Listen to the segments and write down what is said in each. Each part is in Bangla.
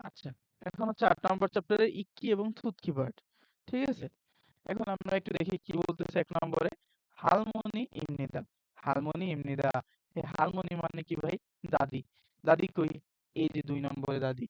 আচ্ছা, এখন হচ্ছে ৮ নম্বর চ্যাপ্টারের ইক্কি এবং থুতকি পার্ট। ঠিক আছে? এখন আমরা একটু দেখি কি বলতেছে ১ নম্বরে। হালমনি ইমনিদা। হালমনি ইমনিদা। এই হালমনি মানে কি ভাই? দাদি। দাদি কই? এই যে ২ নম্বরে দাদি।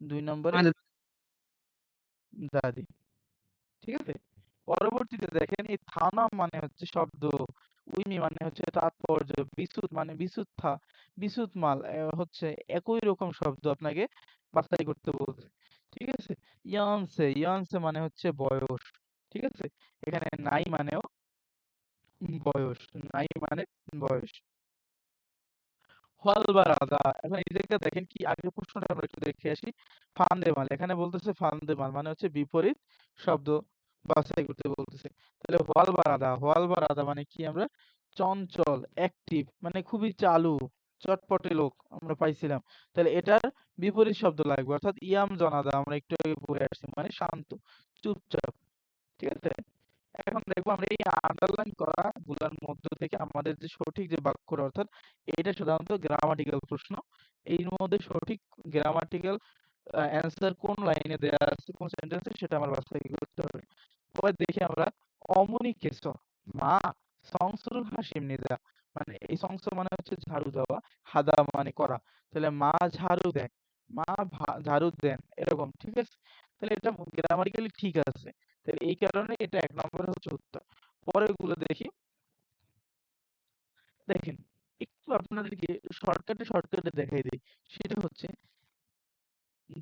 ২ নম্বরে আমাদের দাদি। ঠিক আছে? পরবর্তীতে দেখেন এই থানা মানে হচ্ছে শব্দ, উইমি মানে হচ্ছে তাৎপর্য, বিসুত মানে বিসুদ্ধা, বিসুত মাল হচ্ছে একই রকম শব্দ আপনাকে বাছাই করতে বলছে। ঠিক আছে? ইয়ানসে, ইয়ানসে মানে হচ্ছে বয়স। ঠিক আছে? এখানে নাই মানেও বয়স। নাই মানে বয়স। হলবারাদা। এখন এই জায়গায় দেখেন কি আগের প্রশ্নটা আমরা একটু দেখে আসি। ফান্দেমাল। এখানে বলতেছে ফান্দেমাল মানে হচ্ছে বিপরীত শব্দ বাছাই করতে বলতেছে। তাহলে হলবারাদা, হলবারাদা মানে কি আমরা চঞ্চল, অ্যাক্টিভ মানে খুবই চালু, চটপটে লোক আমরা পাইছিলাম। তাহলে এটার বিপরীত শব্দ লাগবে অর্থাৎ ইয়াম জনাদা আমরা একটু আগে পড়ে আসছি মানে শান্ত, চুপচাপ। ঠিক আছে? এখন দেখবো আমরা এই আন্ডারলাইন করা গুলার মধ্য থেকে আমাদের যে সঠিক যে বাক্যটা অর্থাৎ এটা সাধারণত গ্রামাটিক্যাল প্রশ্ন। এর মধ্যে সঠিক গ্রামাটিক্যাল অ্যান্সার কোন লাইনে দেয়া আছে, কোন সেন্টেন্সে সেটা আমার বাছাই করতে হবে। পরে দেখি আমরা অমনি কেছ মা সংসরু হাসিমনিদা মানে এই সংস মানে হচ্ছে ঝাড়ু দেওয়া, হাদা মানে করা। তাহলে মা ঝাড়ু দেন, মা ঝাড়ু দেন এরকম। ঠিক আছে? তাহলে এটা গ্রামাটিক্যালি ঠিক আছে। তাহলে এই কারণে এটা ১ নম্বরে হচ্ছে উত্তর। পরেরগুলো দেখি। দেখেন একটু আপনাদেরকে শর্টকাটে দেখাই দেই। সেটা হচ্ছে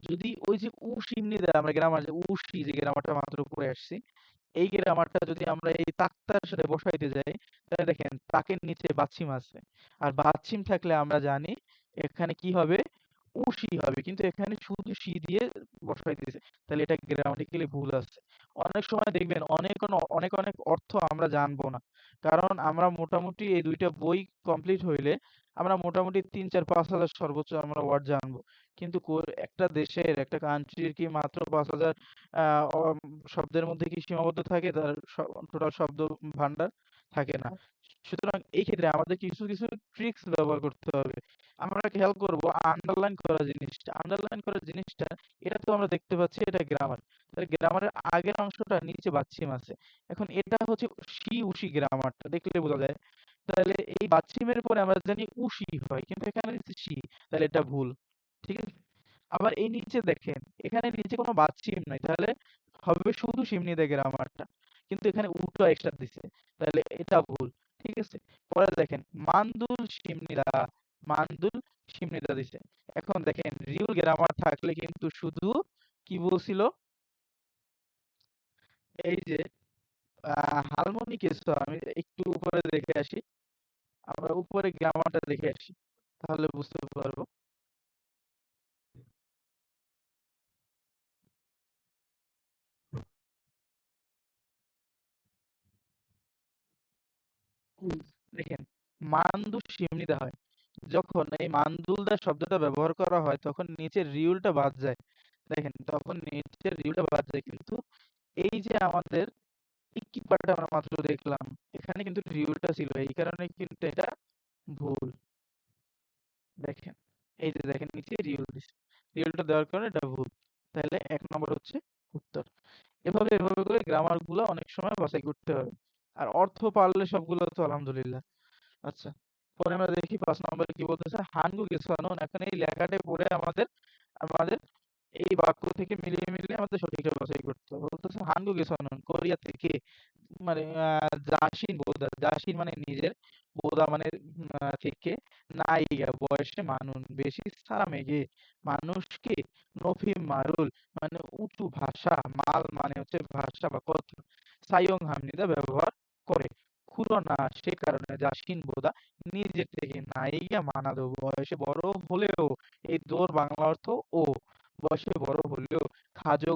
যদি ওই যে সিমনি আমরা গ্রামার যে যে গ্রামারটা মাত্র পড়ে আসছি, এই গ্রামারটা যদি আমরা এই তাক্তার সাথে বসাইতে যাই, তাহলে দেখেন তাকের নিচে বাচ্ছিম আছে। আর বাচ্ছিম থাকলে আমরা জানি এখানে কি হবে? হবে। কিন্তু এখানে শুধু দিয়ে বসাই দিয়েছে। তাহলে এটা গ্রামাটিক্যালি ভুল আছে। অনেক সময় দেখবেন অনেক অর্থ আমরা জানবো না। কারণ আমরা মোটামুটি এই ২ টা বই কমপ্লিট হইলে আমরা মোটামুটি ৩, ৪, ৫,০০০ সর্বোচ্চ আমরা ওয়ার্ড জানবো। কিন্তু একটা দেশের, একটা কান্ট্রির কি মাত্র ৫,০০০ আ অম শব্দের মধ্যে কি সীমাবদ্ধ থাকে? তার টোটাল শব্দ ভান্ডার? থাকে না। সুতরাং এই ক্ষেত্রে আমাদের কিছু ট্রিকস ব্যবহার করতে হবে। আমরা খেয়াল করব আন্ডারলাইন করা জিনিসটা এটা তো আমরা দেখতে পাচ্ছি এটা গ্রামার। তাহলে গ্রামারের আগের অংশটা নিচে বাচ্ছিম আছে। এখন এটা হচ্ছে গ্রামারটা দেখলে বোঝা যায়। তাহলে এই বাচ্ছিমের পরে আমরা জানি হয় কিন্তু এখানে দিচ্ছে তাহলে এটা ভুল। ঠিক আছে? আবার এই নিচে দেখেন, এখানে নিচে কোনো বাচ্ছিম নাই। তাহলে হবে শুধু সিমনিদে গ্রামারটা। কিন্তু এখানে উটা এক্সট্রা দিছে। তাহলে এটা ভুল। ঠিক আছে? পরে দেখেন মানদুল সিমনিদা দিছে। এখন দেখেন রিয়েল গ্রামার থাকলে কিন্তু শুধু কি বলছিল? এই যে হারমোনিক আমি একটু উপরে দেখে আসি। আমরা উপরে গ্রামারটা দেখে আসি। তাহলে বুঝতে পারবো। দেখেন মানদুল সিমনিদা হয়। যখন এই মানদুলদা শব্দটা ব্যবহার করা হয় তখন নিচের রিউলটা বাদ যায়। দেখেন তখন নিচের রিউলটা বাদ যায় কিন্তু এই যে আমাদের কি পার্টটা আমরা মাত্র দেখলাম এখানে কিন্তু রিউলটা ছিল এই কারণে কিন্তু এটা ভুল। দেখেন এই যে দেখেন নিচে রিউল দিছে, রিউলটা দেওয়ার কারণে এটা ভুল। তাহলে ১ নম্বর হচ্ছে উত্তর। এভাবে করে গ্রামার গুলো অনেক সময় বাছাই করতে হবে। আর অর্থ পারলে সবগুলো তো আলহামদুলিল্লাহ। আচ্ছা, পরে আমরা দেখি ৫ নম্বরে কি বলতেছে হানগু গেসানুন। এখন এই লেখাটা পড়ে আমাদের আমাদের এই বাক্য থেকে মিলিয়ে আমাদের সঠিকটা বাছাই করতে হবে। বলতেছে হানগু গেসানুন কোরিয়া থেকে মানে জাসিন বোদা, জাসিন মানে নিজের, বোদা মানে থেকে, নাইগা বয়সে মানুন বেশি সারামেগে মানুষকে, নফিম মারুল মানে উঁচু ভাষা, মাল মানে হচ্ছে ভাষা বা কথা, সাইয়ং হামনিদা ব্যবহার করে। খুলনা সে কারণে জাসিন বোদা নিজের থেকে, নাইগা মানাদো বয়সে বড় হলেও, এই দোর বাংলা অর্থ ও, বয়সে বড় হলেও, খাজো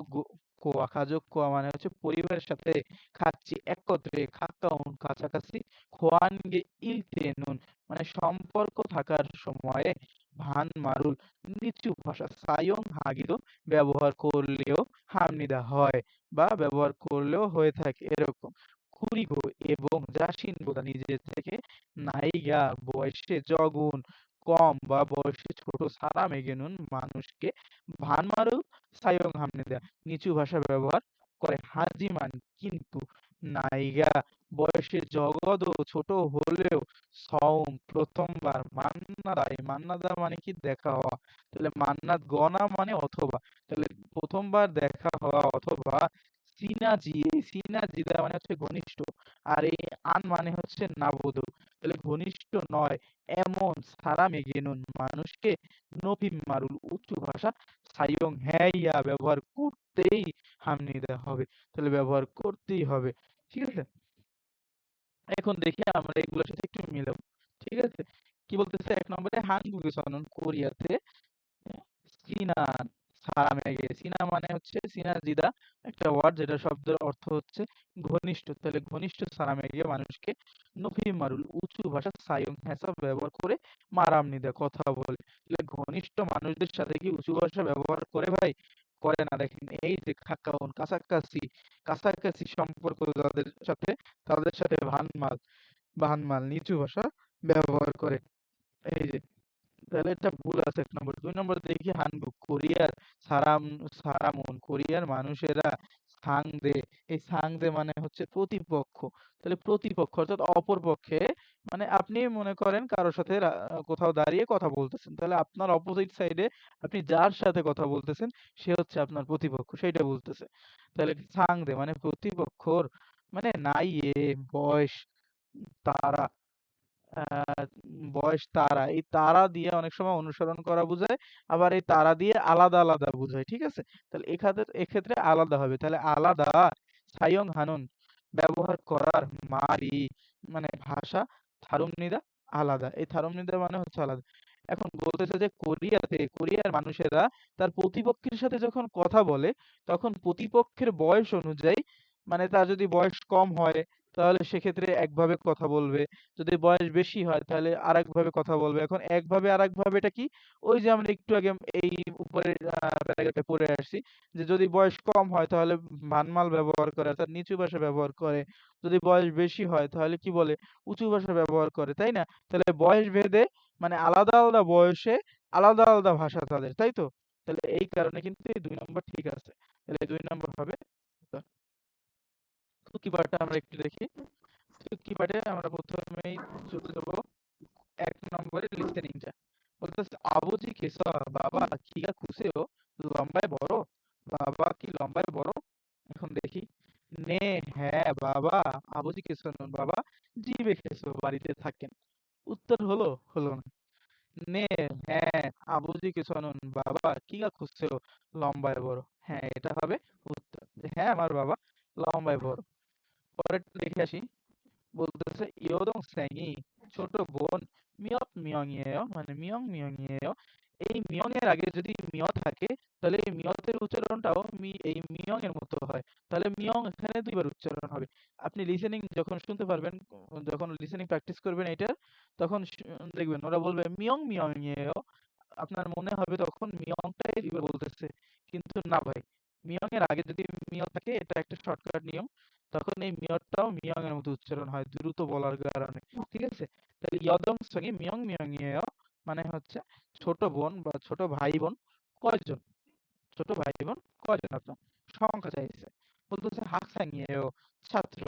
কোয়া, খাজো কোয়া মানে হচ্ছে পরিবারের সাথে খাচ্ছি একত্রে, খাক্কাউন কাছাকাছি, খোয়ানগে ইলতে নুন মানে সম্পর্ক থাকার সময়ে, ভান মারুল নিচু ভাষা, সায়ং হাগিদো ব্যবহার করলেও হামনিদা হয় বা ব্যবহার করলেও হয়ে থাকে এরকম। কুরিগো এবং জাসিন বোদা নিজের থেকে, নাইগা বয়সে জগুন কম বা বয়সে ছোট সারামেগেনুন মানুষকে ভানমারু সায়ং হামনিদা নিচু ভাষা ব্যবহার করে হাজিমান কিন্তু নাইগা বয়সে জগৎ ছোট হলেও সওম প্রথমবার মান্নাদা এই মান্নাদা মানে কি দেখা হওয়া তাহলে মান্নাত গনা মানে অথবা তাহলে প্রথমবার দেখা হওয়া অথবা সিনাজি এই সিনাজিদা মানে হচ্ছে ঘনিষ্ঠ আর এই আন মানে হচ্ছে নাবধ তাহলে ঘনিষ্ঠ নয় এমন সারা মেগেনুন মানুষকে নফিম মারুল উঁচু ভাষা সাইয়ং হ্যাঁ ইয়া ব্যবহার করতেই হামনিদা হবে তাহলে ব্যবহার করতেই হবে ঠিক আছে এখন দেখি আমরা এগুলোর সাথে একটু মিলাবো ঠিক আছে কি বলতেছে এক নম্বরে হাঙ্গুগে সনন কোরিয়াতে চীনা সারামেগে চীনা মানে হচ্ছে চীনা জিদা একটা ওয়ার্ড যেটা শব্দের অর্থ হচ্ছে ঘনিষ্ঠ তাহলে ঘনিষ্ঠ সারামেগে মানুষকে নফি মারুল উঁচু ভাষা সায়ং হ্যাসা ব্যবহার করে মারামনি দেয় কথা বলে তাহলে ঘনিষ্ঠ মানুষদের সাথে কি উঁচু ভাষা ব্যবহার করে ভাই করে না দেখেন এই যে খাকাউন কাছাকাছি কাছাকাছি সম্পর্ক তাদের সাথে ভানমাল নিচু ভাষা ব্যবহার করে এই যে তাহলে এটা ভুল আছে এক নম্বর দুই নম্বর দেখি হানগুক কোরিয়ার সারামুন কোরিয়ার মানুষেরা সাংদে এই সাংদে মানে হচ্ছে প্রতিপক্ষ তাহলে প্রতিপক্ষ অর্থাৎ অপর পক্ষে মানে আপনি মনে করেন কারোর সাথে কোথাও দাঁড়িয়ে কথা বলতেছেন তাহলে আপনার অপোজিট সাইডে আপনি যার সাথে কথা বলতেছেন সে হচ্ছে আপনার প্রতিপক্ষ সেইটা বলতেছে তাহলে সাংদে মানে প্রতিপক্ষর মানে নাই বয়স তারা বয়স তারা এই তারা দিয়ে অনেক সময় অনুসরণ করা বোঝায় আবার এই তারা দিয়ে আলাদা আলাদা বোঝায় ঠিক আছে তাহলে এক্ষেত্রে আলাদা হবে তাহলে আলাদা সায়ং হানুন ব্যবহার করার মারি মানে ভাষা থারুমনিদা আলাদা এই থারুমনিদা মানে হচ্ছে আলাদা এখন বলতেছে যে কোরিয়ার মানুষেরা তার প্রতিপক্ষের সাথে যখন কথা বলে তখন প্রতিপক্ষের বয়স অনুযায়ী মানে তার যদি বয়স কম হয় তাহলে সেক্ষেত্রে একভাবে কথা বলবে যদি বয়স বেশি হয় তাহলে আরেকভাবে কথা বলবে এখন একভাবে আরেকভাবে এটা কি ওই যে আমরা একটু আগে এই উপরে প্যারাগ্রাফে পড়ে আসছি যে যদি বয়স কম হয় তাহলে ভানমাল ব্যবহার করে অর্থাৎ নিচু ভাষা ব্যবহার করে যদি বয়স বেশি হয় তাহলে কি বলে উঁচু ভাষা ব্যবহার করে তাই না তাহলে বয়স ভেদে মানে আলাদা আলাদা বয়সে আলাদা আলাদা ভাষা তাদের তাই তো তাহলে এই কারণে কিন্তু এই দুই নম্বর ঠিক আছে তাহলে দুই নম্বর হবে কি পার্টটা আমরা একটু দেখি কি পার্টে আমরা প্রথমেই চলে যাবো এক নম্বরে লিসেনিংটা বলতেছে আবুজি কেসা বাবা কিগা খুশিও লম্বায় বড় বাবা কি লম্বায় বড় এখন দেখি নে হ্যাঁ বাবা আবুজি কেসো বাবা জিবে খেসো বাড়িতে থাকেন উত্তর হলো হলো না নে হ্যাঁ আবুজি কেসো বাবা কিগা খুশিও লম্বায় বড় হ্যাঁ এটা হবে উত্তর হ্যাঁ আমার বাবা লম্বায় বড় পরেরটা দেখে আসি বলতেছে ইয়োদং স্যাংই ছোট বোন মিয়ক মিয়ংইয়েও মানে মিয়ং মিয়ংইয়েও এই মিয়ং এর আগে যদি মিয় থাকে তাহলে এই মিয়তের উচ্চারণটাও এই মিয়ং এর মতো হয় তাহলে মিয়ং এখানে দুইবার উচ্চারণ হবে আপনি লিসেনিং যখন শুনতে পারবেন যখন লিসেনিং প্র্যাকটিস করবেন এটা তখন দেখবেন ওরা বলবে মিয়ং মিয়ংইয়েও আপনার মনে হবে তখন মিয়ংটাই দুইবার বলতেছে কিন্তু না ভাই মিয়ং এর আগে যদি মিয় থাকে এটা একটা শর্টকাট নিয়ম তখন এই মিয়রটাও মিয়ং এর মতো উচ্চারণ হয় দ্রুত বলার কারণে ঠিক আছে তাহলে ইয়দং সঙ্গে মিয়ং মিয়ং মানে হচ্ছে ছোট বোন বা ছোট ভাই বোন কয়জন ছোট ভাই বোন কয়জন আপনার সংখ্যা চাইছে বলতেছে হাকসাংয়েও ছাত্র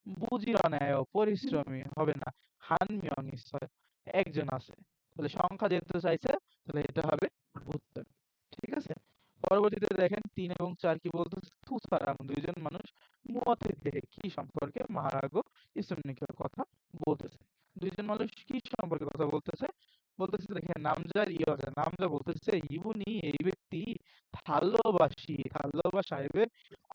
বুজিরনেও পরিশ্রমী হবে না হান মিয়ং ঈশ্বর একজন আছে তাহলে সংখ্যা যেহেতু চাইছে তাহলে এটা হবে উত্তর ঠিক আছে পরবর্তীতে দেখেন ৩ এবং ৪ কি বলতেছে তুসারাং দুইজন মানুষ মুয়াতে দেখে কি সম্পর্কে মারাগো ইসুমনিকের কথা বলতেছে দুইজন মানুষ কি সম্পর্কে কথা বলতেছে বলতেছে দেখেন নামজার ইয়জা নামজা বলতেছে ইবুনি এই ব্যক্তি থাল্লোবা সাহেবের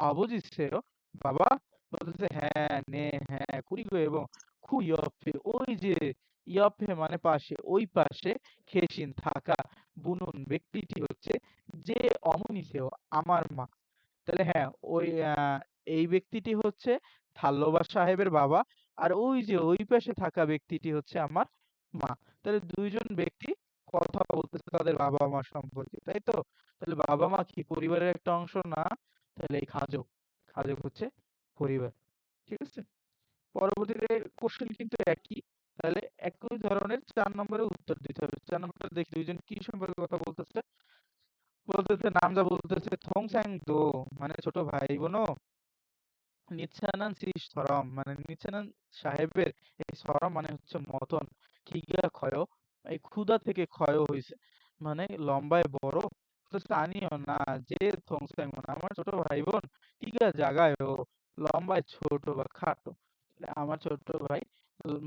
অবজিৎসেও বাবা বলতেছে হ্যাঁ নে হ্যাঁ কুরিগো এবং খু ইয়ফে ওই যে ইয়ফে মানে পাশে ওই পাশে খেসিন থাকা বুনুন ব্যক্তিটি হচ্ছে যে অমনিসেও আমার মা তাহলে হ্যাঁ ওই এই ব্যক্তিটি হচ্ছে থাল্লোবা সাহেবের বাবা আর ওই যে ওই পাশে থাকা ব্যক্তিটি হচ্ছে আমার মা তাহলে দুইজন ব্যক্তি কথা বলতেছে তাদের বাবা মা সম্পর্কে তাই তো তাহলে বাবা মা কি পরিবারের একটা অংশ না তাহলে এই খাজক খাজক হচ্ছে পরিবার ঠিক আছে পরবর্তীতে কোশ্চেন কিন্তু একই তাহলে একই ধরনের ৪ নম্বরে উত্তর দিতে হবে। ৪ নম্বরটা দেখি দুইজন কি সম্পর্কে কথা বলতেছে। বলতেছে নামজা বলতেছে থোংস্যাং দো মানে ছোট ভাই বোনো নিচ্ছানান সি সরম মানে নিচ্ছানান সাহেবের এই সরম মানে হচ্ছে মতন খিগা ক্ষয় এই ক্ষুধা থেকে ক্ষয় হয়েছে মানে লম্বায় বড় স্থানীয় না যে থংস্যাং মানে আমার ছোট ভাই বোন টিকা জাগায় ও লম্বায় ছোট বা খাটো তাহলে আমার ছোট ভাই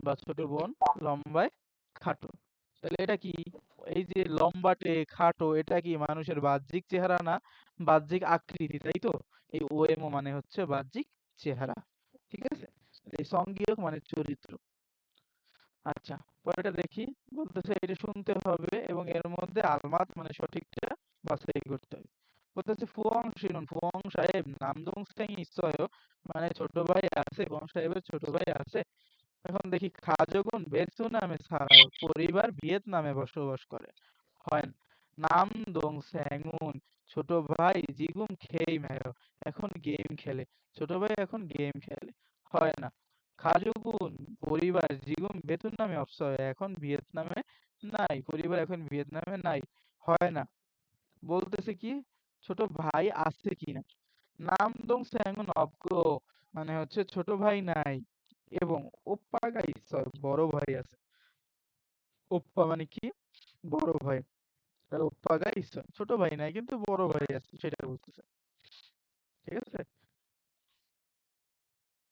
বা ছোট বোন লম্বায় খাটো তাহলে এটা কি এই যে লম্বাটে খাটো এটা কি মানুষের বাহ্যিক চেহারা না বাহ্যিক আকৃতি তাই তো এই ওএমও মানে হচ্ছে বাহ্যিক চেহারা ঠিক আছে এই সংগীয়ক মানে চরিত্র আচ্ছা পরেরটা দেখি বলতেছে এটা শুনতে হবে এবং এর মধ্যে আলমাত মানে সঠিকটা বাছাই করতে হবে বলতেছে ফুয়ং শিনুন ফুয়ং সাহেব নামদং স্যাং ইসয় মানে ছোট ভাই আছে ফুয়ং সাহেবের ছোট ভাই আছে এখন দেখি খাজগুন বেসুনামে ছাড়াও পরিবার ভিয়েতনামে বসবাস করে হয় না। নামদং স্যাংউন ছোট ভাই জিগুম খেই মেয় এখন গেম খেলে ছোট ভাই এখন গেম খেলে হয় না খাজুগুন পরিবার জিগুম ভিয়েতনামে অবসর এখন ভিয়েতনামে নাই পরিবার এখন ভিয়েতনামে নাই হয় না বলতেছে কি ছোট ভাই আছে কিনা নামদং স্যাংউন অবগো মানে হচ্ছে ছোট ভাই নাই এবং ওপ্পা গাইস বড় ভাই আছে ওপ্পা মানে কি বড় ভাই তাহলে ওপ্পা গাইস ছোট ভাই নাই কিন্তু বড় ভাই আছে সেটা বলতেছে ঠিক আছে